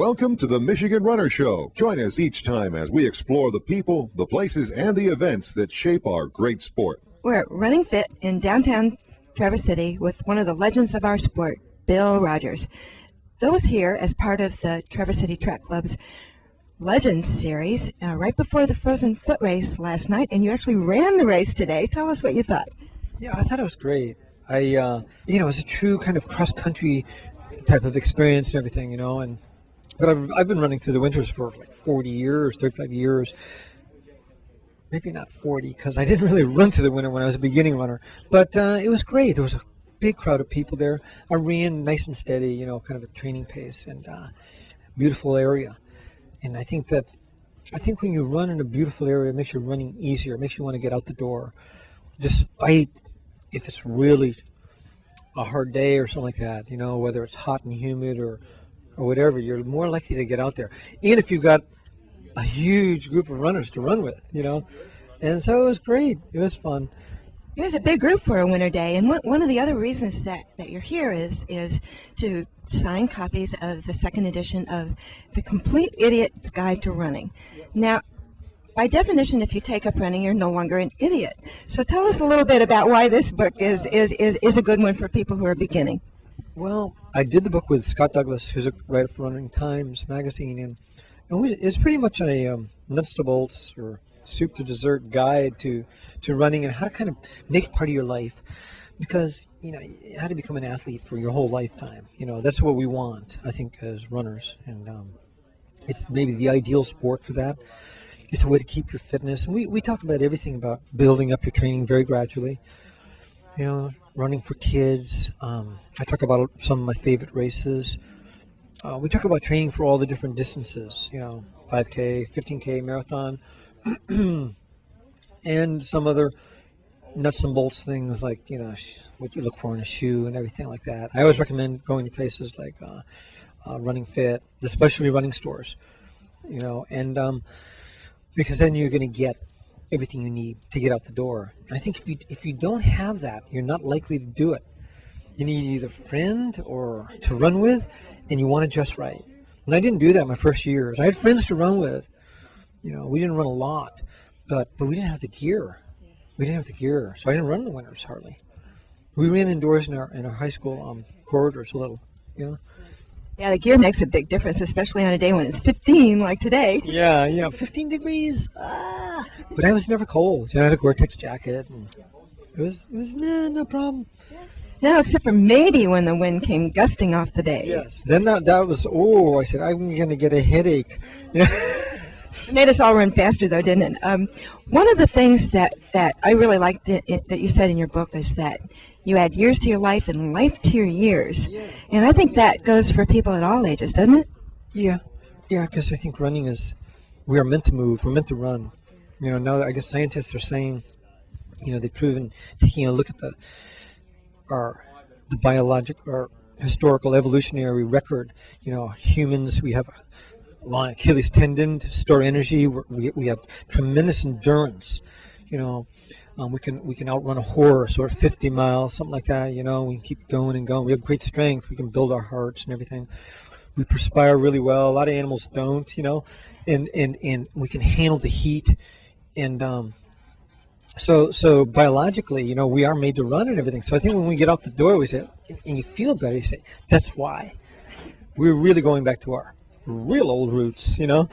Welcome to the Michigan Runner Show. Join us each time as we explore the people, the places, and the events that shape our great sport. We're at Running Fit in downtown Traverse City with one of the legends of our sport, Bill Rodgers. Bill was here as part of the Traverse City Track Club's Legends series right before the Frozen Foot race last night, and you actually ran the race today. Tell us what you thought. Yeah, I thought it was great. It was a true kind of cross-country type of experience and everything, but I've been running through the winters for like 40 years, 35 years. Maybe not 40, because I didn't really run through the winter when I was a beginning runner. But it was great. There was a big crowd of people there. I ran nice and steady, kind of a training pace, and beautiful area. And I think when you run in a beautiful area, it makes your running easier. It makes you want to get out the door, despite if it's really a hard day or something like that, whether it's hot and humid or whatever, you're more likely to get out there. And if you've got a huge group of runners to run with, And so it was great. It was fun. It was a big group for a winter day, and one of the other reasons that you're here is to sign copies of the second edition of The Complete Idiot's Guide to Running. Now, by definition, if you take up running, you're no longer an idiot. So tell us a little bit about why this book is a good one for people who are beginning. Well, I did the book with Scott Douglas, who's a writer for Running Times magazine, and it's pretty much a nuts to bolts or soup to dessert guide to running and how to kind of make it part of your life, because how to become an athlete for your whole lifetime. That's what we want, I think, as runners, and it's maybe the ideal sport for that. It's a way to keep your fitness, and we talked about everything about building up your training very gradually. Running for kids. I talk about some of my favorite races. We talk about training for all the different distances, 5K, 15K, marathon, and some other nuts and bolts things like, what you look for in a shoe and everything like that. I always recommend going to places like Running Fit, especially running stores, and because then you're going to get everything you need to get out the door. And I think if you don't have that, you're not likely to do it. You need either a friend or to run with, and you want it just right. And I didn't do that my first years. I had friends to run with. We didn't run a lot, but we didn't have the gear. So I didn't run in the winters hardly. We ran indoors in our high school corridors a little. Yeah, the gear makes a big difference, especially on a day when it's 15 like today. Yeah, 15 degrees. But I was never cold. I had a Gore-Tex jacket, and it was no problem. No, except for maybe when the wind came gusting off the bay. Yes. Then that was, I said, I'm going to get a headache. It made us all run faster, though, didn't it? One of the things that I really liked that you said in your book is that you add years to your life and life to your years. Yeah. And I think that goes for people at all ages, doesn't it? Yeah, because I think running we are meant to move, we're meant to run. Now that I guess scientists are saying, they've proven, taking a look at the biological or historical evolutionary record, humans, we have a long Achilles tendon to store energy, we have tremendous endurance, we can outrun a horse or 50 miles, something like that, we can keep going and going. We have great strength, we can build our hearts and everything. We perspire really well. A lot of animals don't, and we can handle the heat. And so biologically, we are made to run and everything. So I think when we get out the door, we say, and you feel better, you say, that's why. We're really going back to our real old roots, Well,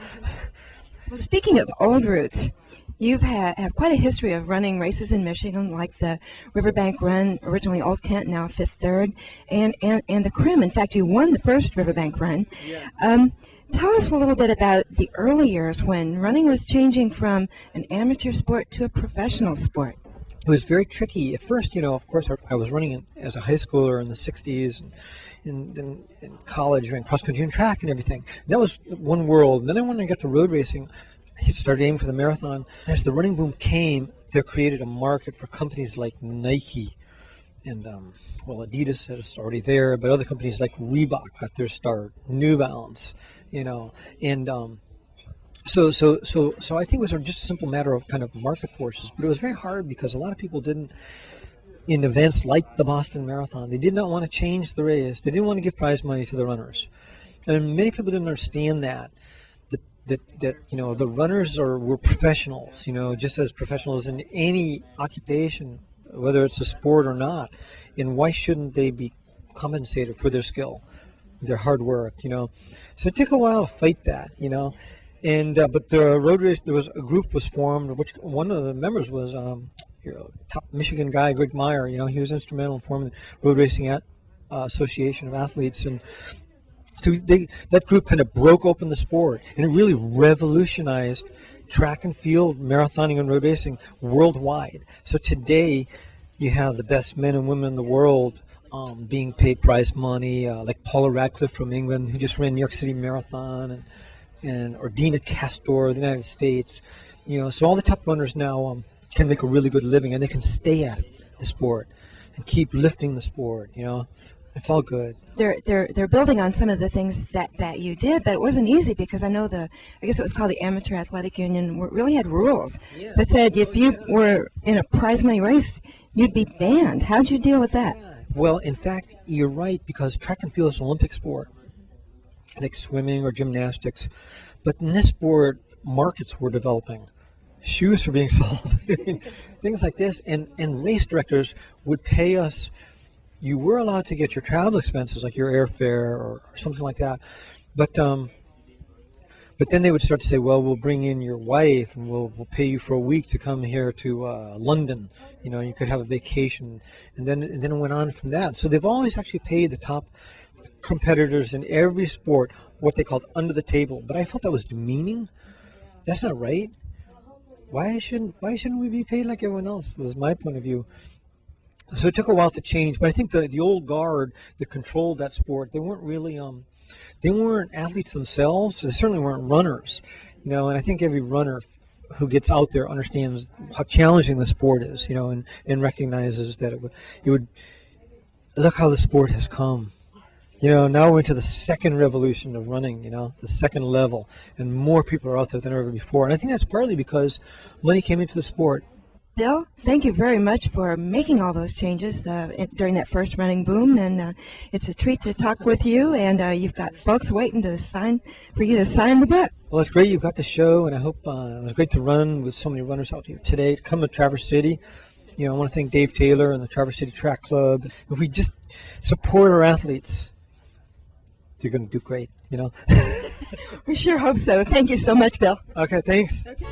speaking of old roots, you've have quite a history of running races in Michigan, like the Riverbank Run, originally Old Kent, now Fifth Third, and the Crim. In fact, you won the first Riverbank Run. Yeah. Tell us a little bit about the early years when running was changing from an amateur sport to a professional sport. It was very tricky. At first, of course, I was running as a high schooler in the 60s, and in college, ran cross-country and track and everything. That was one world. And then when I got to road racing, I started aiming for the marathon. As the running boom came, there created a market for companies like Nike and, Adidas is already there, but other companies like Reebok got their start, New Balance, and so I think it was just a simple matter of kind of market forces, but it was very hard because a lot of people didn't, in events like the Boston Marathon, they did not want to change the race. They didn't want to give prize money to the runners. And many people didn't understand that the runners were professionals, just as professionals in any occupation, whether it's a sport or not. And why shouldn't they be compensated for their skill, their hard work, So it took a while to fight that, And but the road race, there was a group was formed, which one of the members was top Michigan guy, Greg Meyer. He was instrumental in forming the Road Racing Association of Athletes, and so that group kind of broke open the sport, and it really revolutionized track and field, marathoning, and road racing worldwide. So today, you have the best men and women in the world being paid prize money, like Paula Radcliffe from England, who just ran New York City Marathon, or Dina Castor of the United States. So all the top runners now can make a really good living, and they can stay at the sport and keep lifting the sport. It's all good. They're building on some of the things that you did, but it wasn't easy because I know I guess it was called the Amateur Athletic Union, really had rules that said if you were in a prize money race, you'd be banned. How'd you deal with that? Well, in fact, you're right, because track and field is an Olympic sport, like swimming or gymnastics. But in this sport, markets were developing. Shoes were being sold, things like this, and race directors would pay us. You were allowed to get your travel expenses, like your airfare or something like that, but then they would start to say, well, we'll bring in your wife and we'll pay you for a week to come here to London. You could have a vacation, and then it went on from that. So they've always actually paid the top competitors in every sport what they called under the table. But I felt that was demeaning. That's not right. Why shouldn't we be paid like everyone else? Was my point of view. So it took a while to change, but I think the old guard that controlled that sport, they weren't really, they weren't athletes themselves. They certainly weren't runners, and I think every runner who gets out there understands how challenging the sport is, and recognizes that it would look how the sport has come. Now we're into the second revolution of running, the second level, and more people are out there than ever before. And I think that's partly because money came into the sport. Bill, thank you very much for making all those changes during that first running boom, and it's a treat to talk with you, and you've got folks waiting for you to sign the book. Well, it's great you've got the show, and I hope it was great to run with so many runners out here today. To come to Traverse City, I want to thank Dave Taylor and the Traverse City Track Club. If we just support our athletes, they're going to do great, We sure hope so. Thank you so much, Bill. Okay, thanks. Okay.